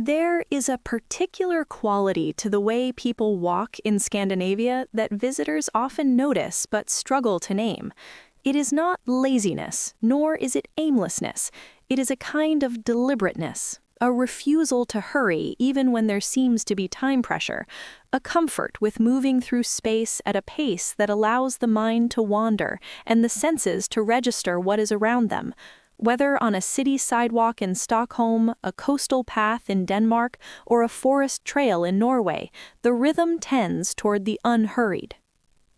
There is a particular quality to the way people walk in Scandinavia that visitors often notice but struggle to name. It is not laziness, nor is it aimlessness. It is a kind of deliberateness, a refusal to hurry even when there seems to be time pressure, a comfort with moving through space at a pace that allows the mind to wander and the senses to register what is around them. Whether on a city sidewalk in Stockholm, a coastal path in Denmark, or a forest trail in Norway, the rhythm tends toward the unhurried.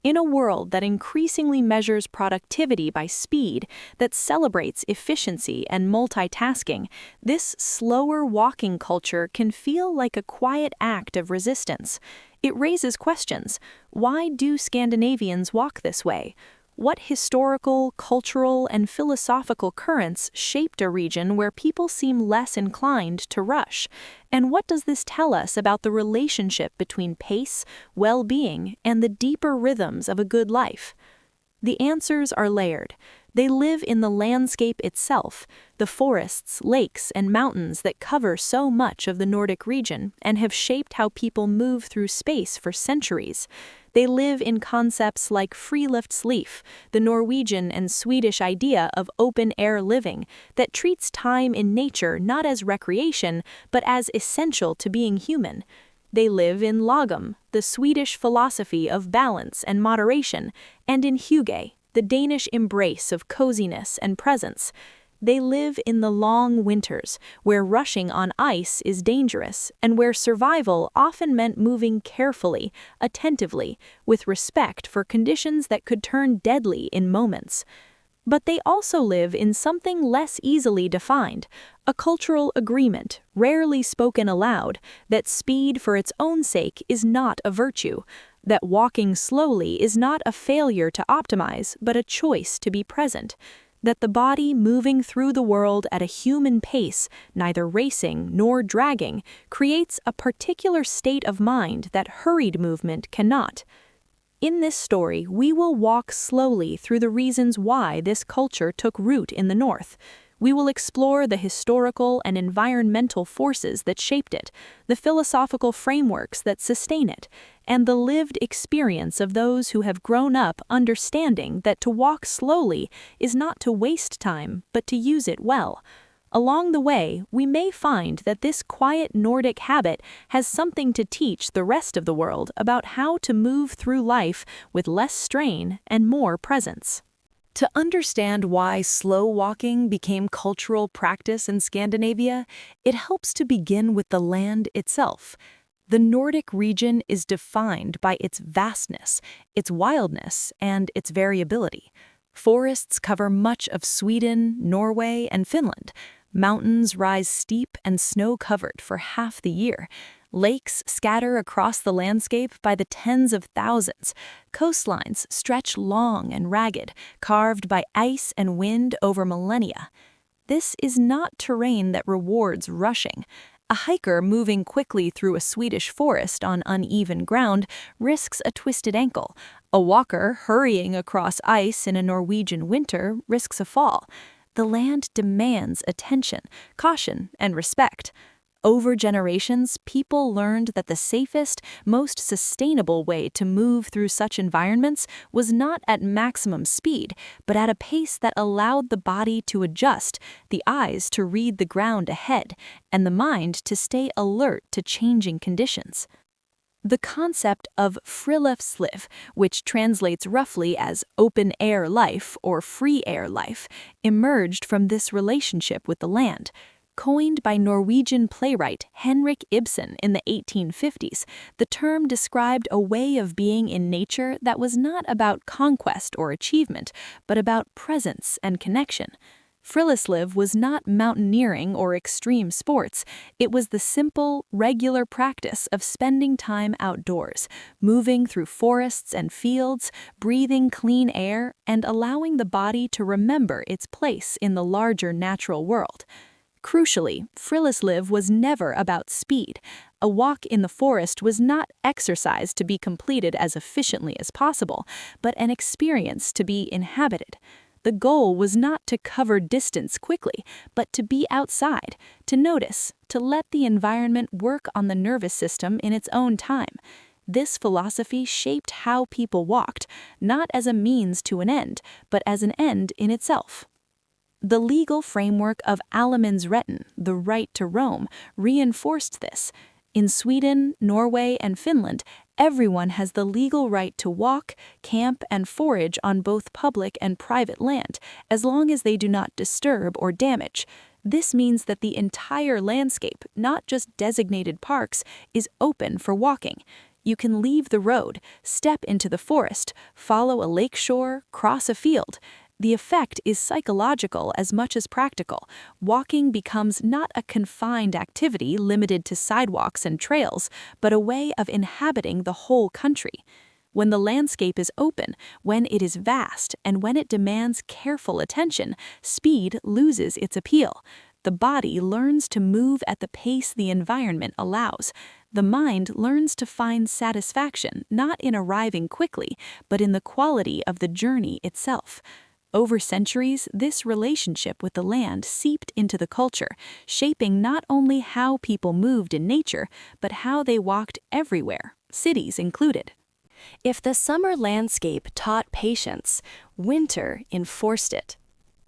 In a world that increasingly measures productivity by speed, that celebrates efficiency and multitasking, this slower walking culture can feel like a quiet act of resistance. It raises questions. Why do Scandinavians walk this way? What historical, cultural, and philosophical currents shaped a region where people seem less inclined to rush? And what does this tell us about the relationship between pace, well-being, and the deeper rhythms of a good life? The answers are layered. They live in the landscape itself, the forests, lakes, and mountains that cover so much of the Nordic region and have shaped how people move through space for centuries. They live in concepts like friluftsliv, the Norwegian and Swedish idea of open-air living that treats time in nature not as recreation, but as essential to being human. They live in lagom, the Swedish philosophy of balance and moderation, and in hygge, the Danish embrace of coziness and presence. They live in the long winters, where rushing on ice is dangerous, and where survival often meant moving carefully, attentively, with respect for conditions that could turn deadly in moments. But they also live in something less easily defined, a cultural agreement, rarely spoken aloud, that speed for its own sake is not a virtue, that walking slowly is not a failure to optimize, but a choice to be present, that the body moving through the world at a human pace, neither racing nor dragging, creates a particular state of mind that hurried movement cannot. In this story, we will walk slowly through the reasons why this culture took root in the north. We will explore the historical and environmental forces that shaped it, the philosophical frameworks that sustain it, and the lived experience of those who have grown up understanding that to walk slowly is not to waste time, but to use it well. Along the way, we may find that this quiet Nordic habit has something to teach the rest of the world about how to move through life with less strain and more presence. To understand why slow walking became cultural practice in Scandinavia, it helps to begin with the land itself. The Nordic region is defined by its vastness, its wildness, and its variability. Forests cover much of Sweden, Norway, and Finland. Mountains rise steep and snow-covered for half the year. Lakes scatter across the landscape by the tens of thousands. Coastlines stretch long and ragged, carved by ice and wind over millennia. This is not terrain that rewards rushing. A hiker moving quickly through a Swedish forest on uneven ground risks a twisted ankle. A walker hurrying across ice in a Norwegian winter risks a fall. The land demands attention, caution, and respect. Over generations, people learned that the safest, most sustainable way to move through such environments was not at maximum speed, but at a pace that allowed the body to adjust, the eyes to read the ground ahead, and the mind to stay alert to changing conditions. The concept of friluftsliv, which translates roughly as open-air life or free-air life, emerged from this relationship with the land. Coined by Norwegian playwright Henrik Ibsen in the 1850s, the term described a way of being in nature that was not about conquest or achievement, but about presence and connection. Friluftsliv was not mountaineering or extreme sports. It was the simple, regular practice of spending time outdoors, moving through forests and fields, breathing clean air, and allowing the body to remember its place in the larger natural world. Crucially, friluftsliv was never about speed. A walk in the forest was not exercise to be completed as efficiently as possible, but an experience to be inhabited. The The goal was not to cover distance quickly, but to be outside, to notice, to let the environment work on the nervous system in its own time. This philosophy shaped how people walked, not as a means to an end, but as an end in itself. The legal framework of allemansrätten, the right to roam, reinforced this. In Sweden, Norway, and Finland, everyone has the legal right to walk, camp, and forage on both public and private land, as long as they do not disturb or damage. This means that the entire landscape, not just designated parks, is open for walking. You can leave the road, step into the forest, follow a lakeshore, cross a field. The effect is psychological as much as practical. Walking becomes not a confined activity limited to sidewalks and trails, but a way of inhabiting the whole country. When the landscape is open, when it is vast, and when it demands careful attention, speed loses its appeal. The body learns to move at the pace the environment allows. The mind learns to find satisfaction not in arriving quickly, but in the quality of the journey itself. Over centuries, this relationship with the land seeped into the culture, shaping not only how people moved in nature, but how they walked everywhere, cities included. If the summer landscape taught patience, winter enforced it.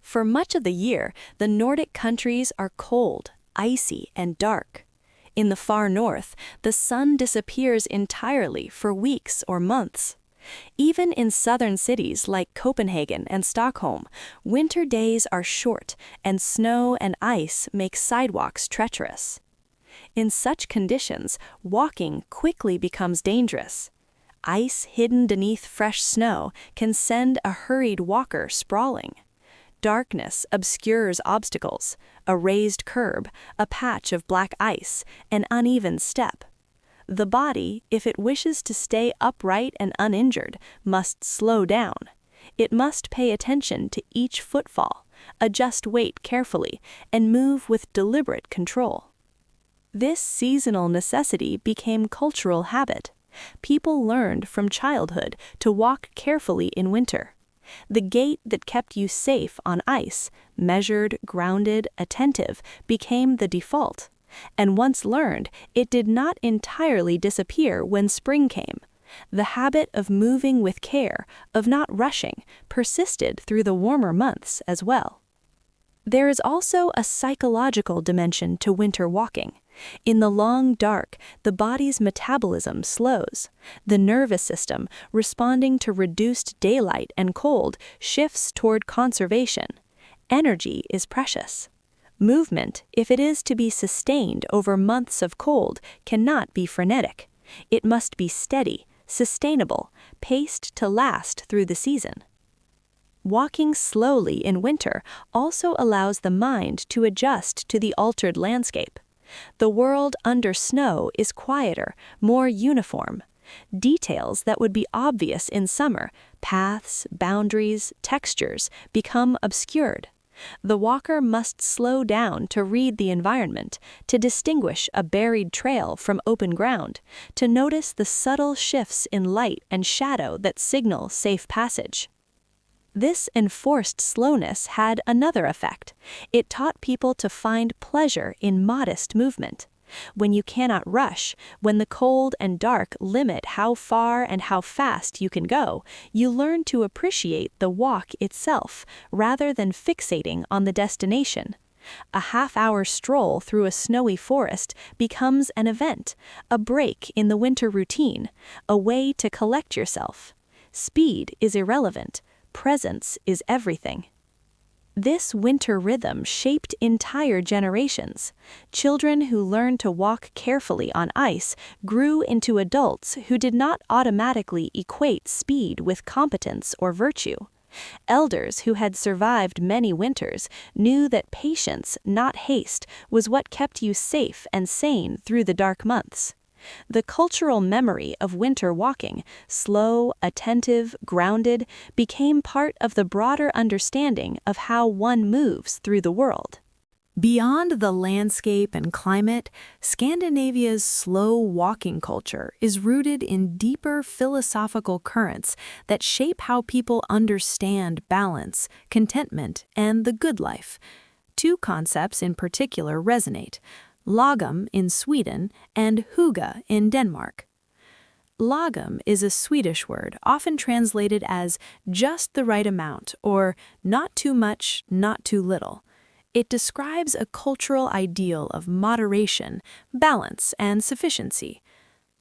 For much of the year, the Nordic countries are cold, icy, and dark. In the far north, the sun disappears entirely for weeks or months. Even in southern cities like Copenhagen and Stockholm, winter days are short, and snow and ice make sidewalks treacherous. In such conditions, walking quickly becomes dangerous. Ice hidden beneath fresh snow can send a hurried walker sprawling. Darkness obscures obstacles, a raised curb, a patch of black ice, an uneven step. The body, if it wishes to stay upright and uninjured, must slow down. It must pay attention to each footfall, adjust weight carefully, and move with deliberate control. This seasonal necessity became cultural habit. People learned from childhood to walk carefully in winter. The gait that kept you safe on ice, measured, grounded, attentive, became the default. And once learned, it did not entirely disappear when spring came. The habit of moving with care, of not rushing, persisted through the warmer months as well. There is also a psychological dimension to winter walking. In the long dark, the body's metabolism slows. The nervous system, responding to reduced daylight and cold, shifts toward conservation. Energy is precious. Movement, if it is to be sustained over months of cold, cannot be frenetic. It must be steady, sustainable, paced to last through the season. Walking slowly in winter also allows the mind to adjust to the altered landscape. The world under snow is quieter, more uniform. Details that would be obvious in summer, paths, boundaries, textures, become obscured. The walker must slow down to read the environment, to distinguish a buried trail from open ground, to notice the subtle shifts in light and shadow that signal safe passage. This enforced slowness had another effect. It taught people to find pleasure in modest movement. When you cannot rush, when the cold and dark limit how far and how fast you can go, you learn to appreciate the walk itself, rather than fixating on the destination. A half-hour stroll through a snowy forest becomes an event, a break in the winter routine, a way to collect yourself. Speed is irrelevant. Presence is everything. This winter rhythm shaped entire generations. Children who learned to walk carefully on ice grew into adults who did not automatically equate speed with competence or virtue. Elders who had survived many winters knew that patience, not haste, was what kept you safe and sane through the dark months. The cultural memory of winter walking, slow, attentive, grounded, became part of the broader understanding of how one moves through the world. Beyond the landscape and climate, Scandinavia's slow walking culture is rooted in deeper philosophical currents that shape how people understand balance, contentment, and the good life. Two concepts in particular resonate: lagom in Sweden and hygge in Denmark. Lagom is a Swedish word often translated as just the right amount or not too much, not too little. It describes a cultural ideal of moderation, balance, and sufficiency.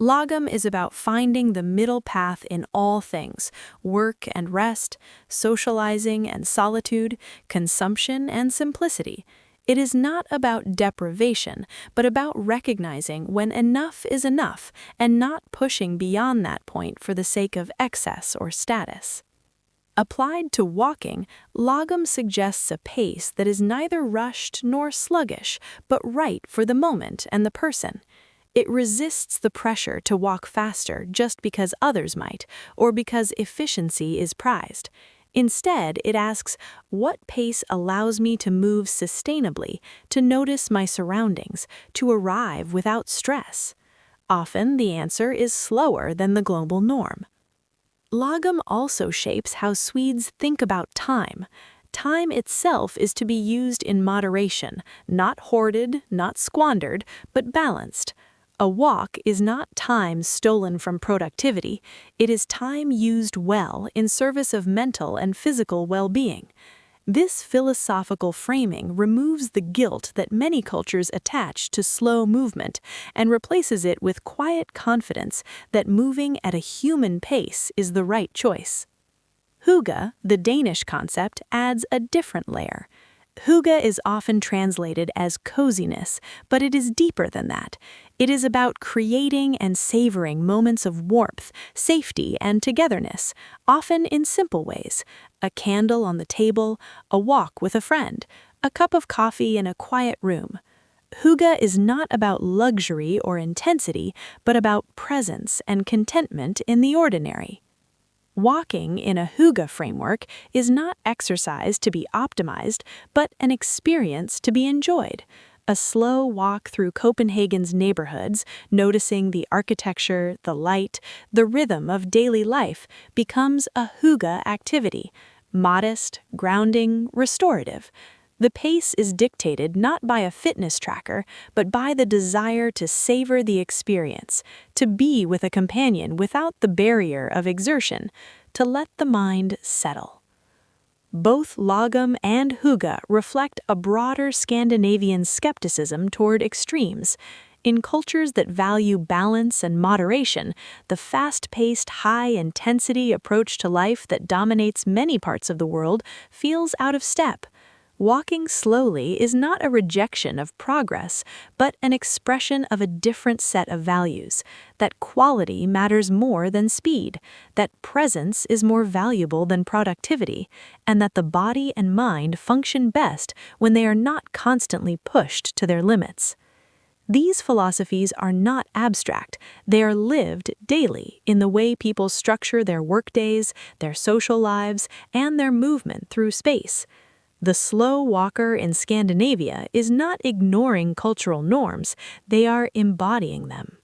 Lagom is about finding the middle path in all things: work and rest, socializing and solitude, consumption and simplicity. It is not about deprivation, but about recognizing when enough is enough and not pushing beyond that point for the sake of excess or status. Applied to walking, lagom suggests a pace that is neither rushed nor sluggish, but right for the moment and the person. It resists the pressure to walk faster just because others might, or because efficiency is prized. Instead, it asks, what pace allows me to move sustainably, to notice my surroundings, to arrive without stress? Often, the answer is slower than the global norm. Lagom also shapes how Swedes think about time. Time itself is to be used in moderation, not hoarded, not squandered, but balanced. A walk is not time stolen from productivity, it is time used well in service of mental and physical well-being. This philosophical framing removes the guilt that many cultures attach to slow movement and replaces it with quiet confidence that moving at a human pace is the right choice. Hygge, the Danish concept, adds a different layer. Hygge is often translated as coziness, but it is deeper than that. It is about creating and savoring moments of warmth, safety, and togetherness, often in simple ways: a candle on the table, a walk with a friend, a cup of coffee in a quiet room. Hygge is not about luxury or intensity, but about presence and contentment in the ordinary. Walking in a hygge framework is not exercise to be optimized, but an experience to be enjoyed. A slow walk through Copenhagen's neighborhoods, noticing the architecture, the light, the rhythm of daily life, becomes a hygge activity: modest, grounding, restorative. The pace is dictated not by a fitness tracker, but by the desire to savor the experience, to be with a companion without the barrier of exertion, to let the mind settle. Both lagom and hygge reflect a broader Scandinavian skepticism toward extremes. In cultures that value balance and moderation, the fast-paced, high-intensity approach to life that dominates many parts of the world feels out of step. Walking slowly is not a rejection of progress, but an expression of a different set of values: that quality matters more than speed, that presence is more valuable than productivity, and that the body and mind function best when they are not constantly pushed to their limits. These philosophies are not abstract, they are lived daily in the way people structure their workdays, their social lives, and their movement through space. The slow walker in Scandinavia is not ignoring cultural norms, they are embodying them.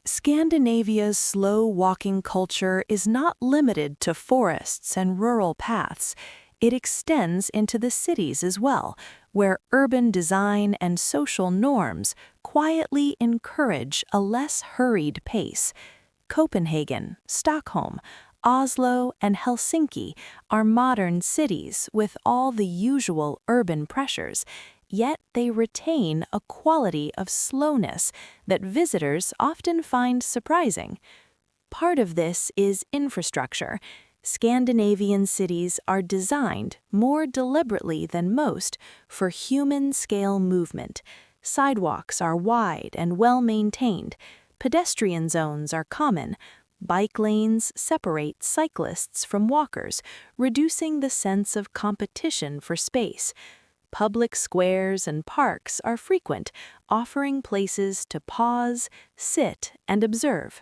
Scandinavia's slow walking culture is not limited to forests and rural paths. It extends into the cities as well, where urban design and social norms quietly encourage a less hurried pace. Copenhagen, Stockholm, Oslo, and Helsinki are modern cities with all the usual urban pressures, yet they retain a quality of slowness that visitors often find surprising. Part of this is infrastructure. Scandinavian cities are designed, more deliberately than most, for human-scale movement. Sidewalks are wide and well-maintained. Pedestrian zones are common. Bike lanes separate cyclists from walkers, reducing the sense of competition for space. Public squares and parks are frequent, offering places to pause, sit, and observe.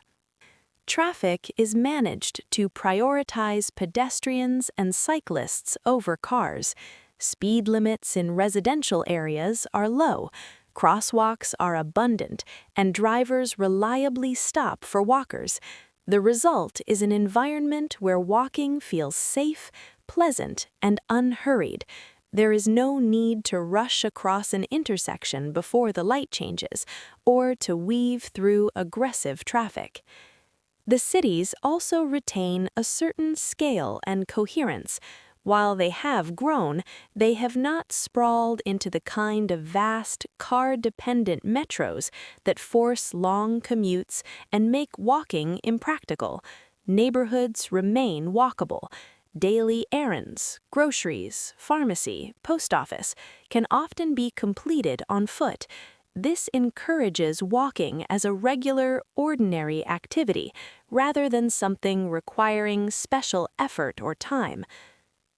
Traffic is managed to prioritize pedestrians and cyclists over cars. Speed limits in residential areas are low, crosswalks are abundant, and drivers reliably stop for walkers. The result is an environment where walking feels safe, pleasant, and unhurried. There is no need to rush across an intersection before the light changes, or to weave through aggressive traffic. The cities also retain a certain scale and coherence. While they have grown, they have not sprawled into the kind of vast, car-dependent metros that force long commutes and make walking impractical. Neighborhoods remain walkable. Daily errands, groceries, pharmacy, post office can often be completed on foot. This encourages walking as a regular, ordinary activity, rather than something requiring special effort or time.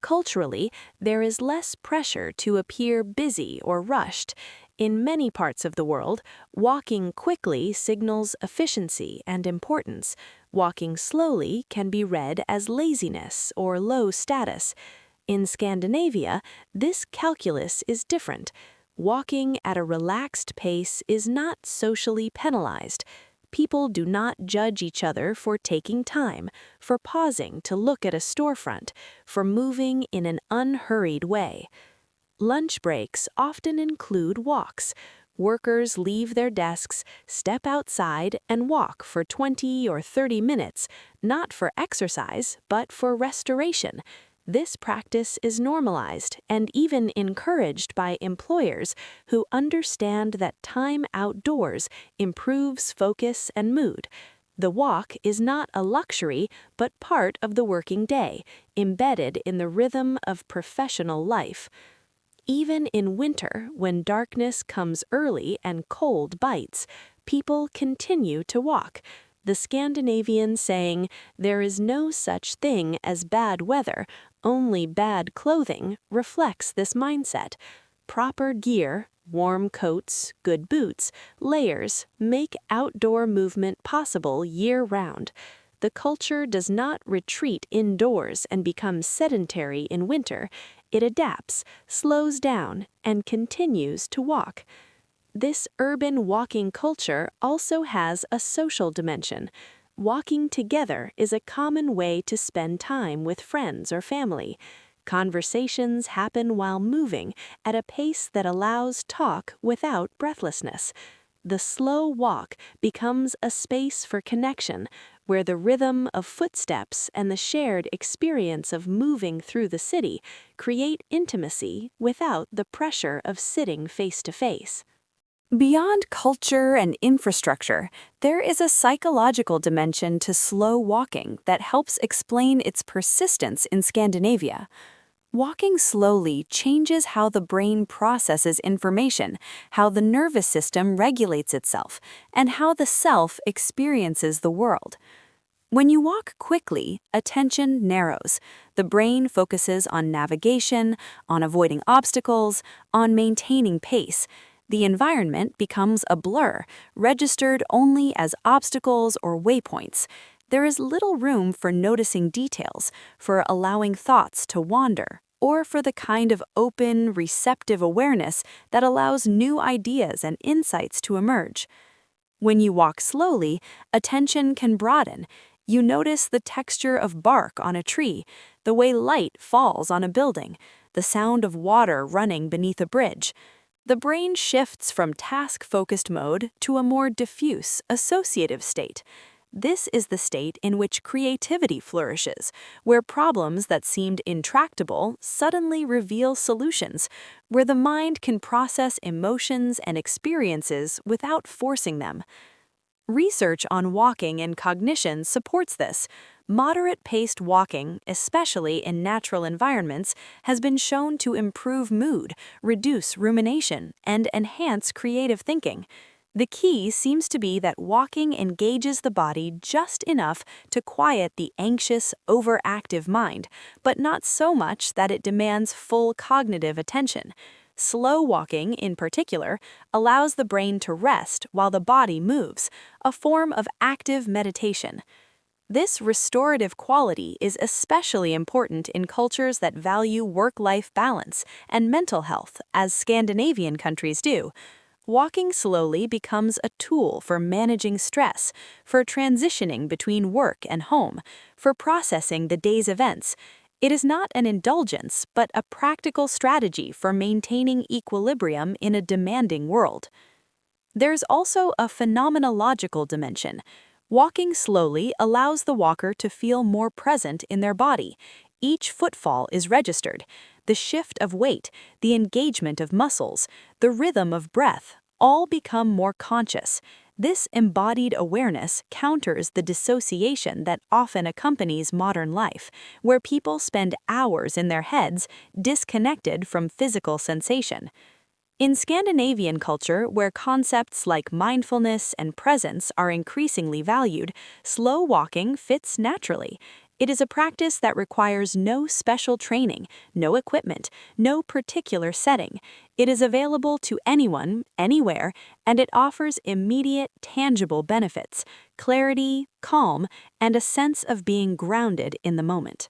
Culturally, there is less pressure to appear busy or rushed. In many parts of the world, walking quickly signals efficiency and importance. Walking slowly can be read as laziness or low status. In Scandinavia, this calculus is different. Walking at a relaxed pace is not socially penalized. People do not judge each other for taking time, for pausing to look at a storefront, for moving in an unhurried way. Lunch breaks often include walks. Workers leave their desks, step outside, and walk for 20 or 30 minutes, not for exercise, but for restoration. This practice is normalized and even encouraged by employers who understand that time outdoors improves focus and mood. The walk is not a luxury, but part of the working day, embedded in the rhythm of professional life. Even in winter, when darkness comes early and cold bites, people continue to walk. The Scandinavian saying, "There is no such thing as bad weather, only bad clothing," reflects this mindset. Proper gear, warm coats, good boots, layers make outdoor movement possible year-round. The culture does not retreat indoors and become sedentary in winter. It adapts, slows down, and continues to walk. This urban walking culture also has a social dimension. Walking together is a common way to spend time with friends or family. Conversations happen while moving at a pace that allows talk without breathlessness. The slow walk becomes a space for connection, where the rhythm of footsteps and the shared experience of moving through the city create intimacy without the pressure of sitting face to face. Beyond culture and infrastructure, there is a psychological dimension to slow walking that helps explain its persistence in Scandinavia. Walking slowly changes how the brain processes information, how the nervous system regulates itself, and how the self experiences the world. When you walk quickly, attention narrows. The brain focuses on navigation, on avoiding obstacles, on maintaining pace. The environment becomes a blur, registered only as obstacles or waypoints. There is little room for noticing details, for allowing thoughts to wander, or for the kind of open, receptive awareness that allows new ideas and insights to emerge. When you walk slowly, attention can broaden. You notice the texture of bark on a tree, the way light falls on a building, the sound of water running beneath a bridge. The brain shifts from task-focused mode to a more diffuse, associative state. This is the state in which creativity flourishes, where problems that seemed intractable suddenly reveal solutions, where the mind can process emotions and experiences without forcing them. Research on walking and cognition supports this. Moderate-paced walking, especially in natural environments, has been shown to improve mood, reduce rumination, and enhance creative thinking. The key seems to be that walking engages the body just enough to quiet the anxious, overactive mind, but not so much that it demands full cognitive attention. Slow walking, in particular, allows the brain to rest while the body moves, a form of active meditation. This restorative quality is especially important in cultures that value work-life balance and mental health, as Scandinavian countries do. Walking slowly becomes a tool for managing stress, for transitioning between work and home, for processing the day's events. It is not an indulgence, but a practical strategy for maintaining equilibrium in a demanding world. There's also a phenomenological dimension. Walking slowly allows the walker to feel more present in their body. Each footfall is registered. The shift of weight, the engagement of muscles, the rhythm of breath, all become more conscious. This embodied awareness counters the dissociation that often accompanies modern life, where people spend hours in their heads, disconnected from physical sensation. In Scandinavian culture, where concepts like mindfulness and presence are increasingly valued, slow walking fits naturally. It is a practice that requires no special training, no equipment, no particular setting. It is available to anyone, anywhere, and it offers immediate, tangible benefits: clarity, calm, and a sense of being grounded in the moment.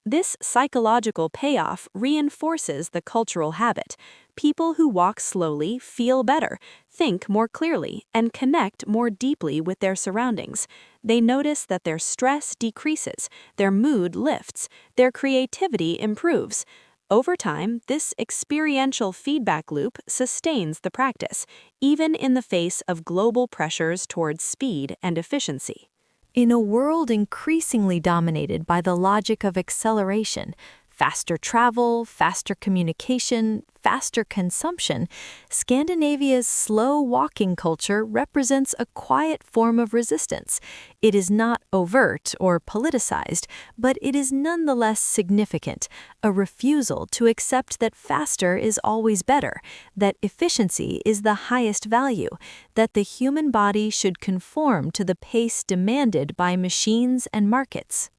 This psychological payoff reinforces the cultural habit. People who walk slowly feel better, think more clearly, and connect more deeply with their surroundings. They notice that their stress decreases, their mood lifts, their creativity improves. Over time, this experiential feedback loop sustains the practice, even in the face of global pressures towards speed and efficiency. In a world increasingly dominated by the logic of acceleration, faster travel, faster communication, faster consumption, Scandinavia's slow walking culture represents a quiet form of resistance. It is not overt or politicized, but it is nonetheless significant, a refusal to accept that faster is always better, that efficiency is the highest value, that the human body should conform to the pace demanded by machines and markets.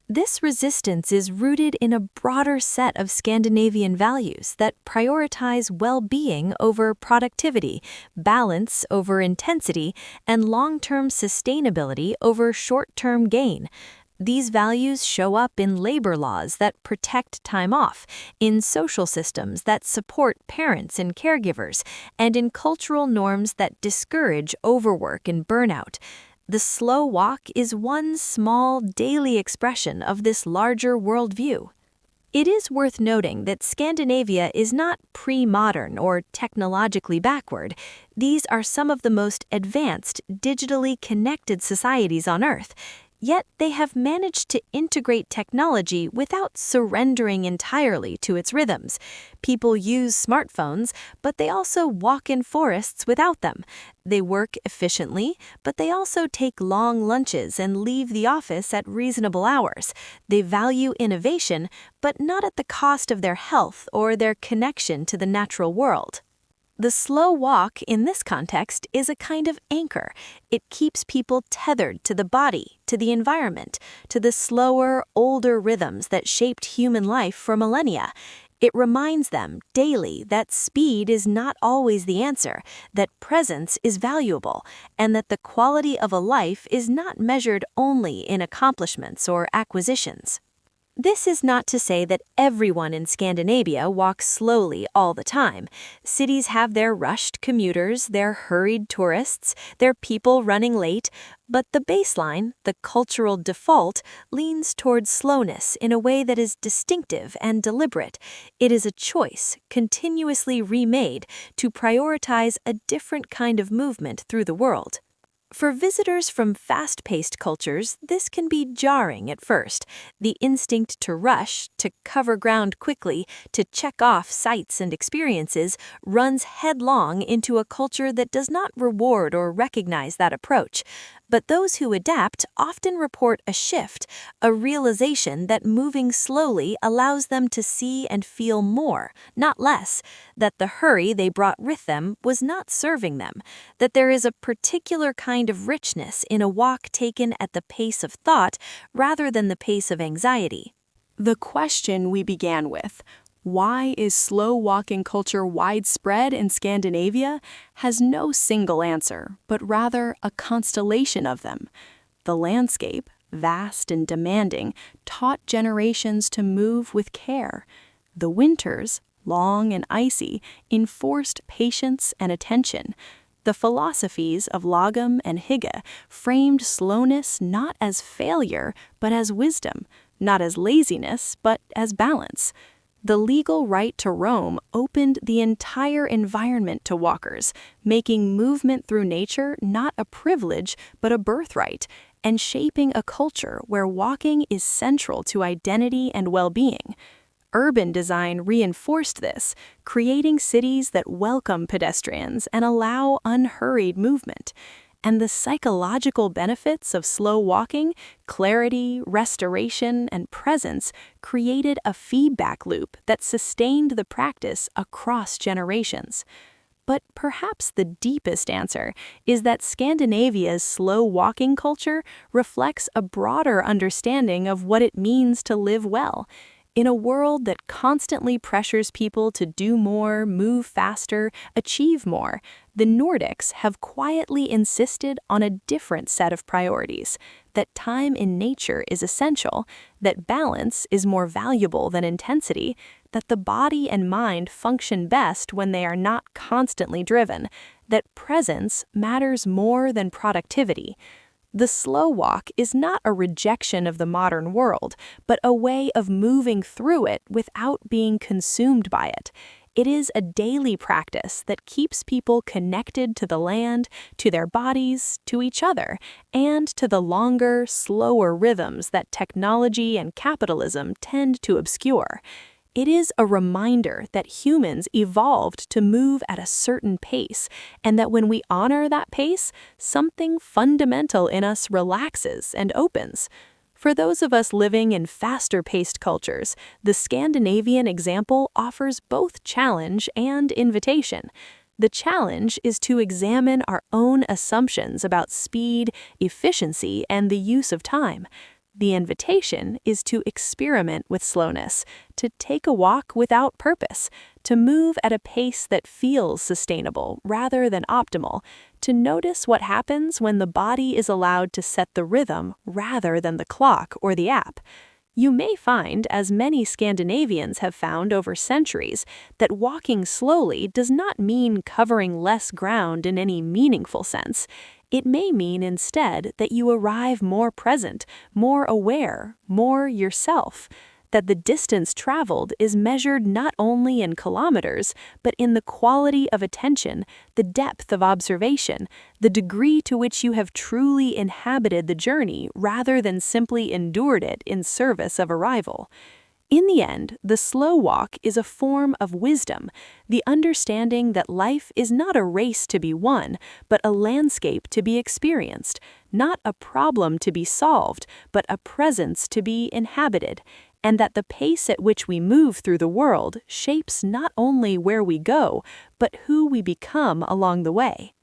This resistance is rooted in a broader set of Scandinavian values that prioritize well-being over productivity, balance over intensity, and long-term sustainability over short-term gain. These values show up in labor laws that protect time off, in social systems that support parents and caregivers, and in cultural norms that discourage overwork and burnout. The slow walk is one small daily expression of this larger worldview. It is worth noting that Scandinavia is not pre-modern or technologically backward. These are some of the most advanced, digitally connected societies on Earth. Yet they have managed to integrate technology without surrendering entirely to its rhythms. People use smartphones, but they also walk in forests without them. They work efficiently, but they also take long lunches and leave the office at reasonable hours. They value innovation, but not at the cost of their health or their connection to the natural world. The slow walk in this context is a kind of anchor. It keeps people tethered to the body, to the environment, to the slower, older rhythms that shaped human life for millennia. It reminds them daily that speed is not always the answer, that presence is valuable, and that the quality of a life is not measured only in accomplishments or acquisitions. This is not to say that everyone in Scandinavia walks slowly all the time. Cities have their rushed commuters, their hurried tourists, their people running late, but the baseline, the cultural default, leans towards slowness in a way that is distinctive and deliberate. It is a choice, continuously remade, to prioritize a different kind of movement through the world. For visitors from fast-paced cultures, this can be jarring at first. The instinct to rush, to cover ground quickly, to check off sights and experiences runs headlong into a culture that does not reward or recognize that approach. But those who adapt often report a shift, a realization that moving slowly allows them to see and feel more, not less, that the hurry they brought with them was not serving them, that there is a particular kind of richness in a walk taken at the pace of thought rather than the pace of anxiety. The question we began with, why is slow walking culture widespread in Scandinavia, has no single answer, but rather a constellation of them. The landscape, vast and demanding, taught generations to move with care. The winters, long and icy, enforced patience and attention. The philosophies of lagom and hygge framed slowness not as failure, but as wisdom, not as laziness, but as balance. The legal right to roam opened the entire environment to walkers, making movement through nature not a privilege, but a birthright, and shaping a culture where walking is central to identity and well-being. Urban design reinforced this, creating cities that welcome pedestrians and allow unhurried movement. And the psychological benefits of slow walking, clarity, restoration, and presence created a feedback loop that sustained the practice across generations. But perhaps the deepest answer is that Scandinavia's slow walking culture reflects a broader understanding of what it means to live well. In a world that constantly pressures people to do more, move faster, achieve more, the Nordics have quietly insisted on a different set of priorities, that time in nature is essential, that balance is more valuable than intensity, that the body and mind function best when they are not constantly driven, that presence matters more than productivity. The slow walk is not a rejection of the modern world, but a way of moving through it without being consumed by it. It is a daily practice that keeps people connected to the land, to their bodies, to each other, and to the longer, slower rhythms that technology and capitalism tend to obscure. It is a reminder that humans evolved to move at a certain pace, and that when we honor that pace, something fundamental in us relaxes and opens. For those of us living in faster-paced cultures, the Scandinavian example offers both challenge and invitation. The challenge is to examine our own assumptions about speed, efficiency, and the use of time. The invitation is to experiment with slowness, to take a walk without purpose, to move at a pace that feels sustainable rather than optimal, to notice what happens when the body is allowed to set the rhythm rather than the clock or the app. You may find, as many Scandinavians have found over centuries, that walking slowly does not mean covering less ground in any meaningful sense. It may mean instead that you arrive more present, more aware, more yourself. That the distance traveled is measured not only in kilometers, but in the quality of attention, the depth of observation, the degree to which you have truly inhabited the journey rather than simply endured it in service of arrival. In the end, the slow walk is a form of wisdom, the understanding that life is not a race to be won, but a landscape to be experienced, not a problem to be solved, but a presence to be inhabited, and that the pace at which we move through the world shapes not only where we go, but who we become along the way.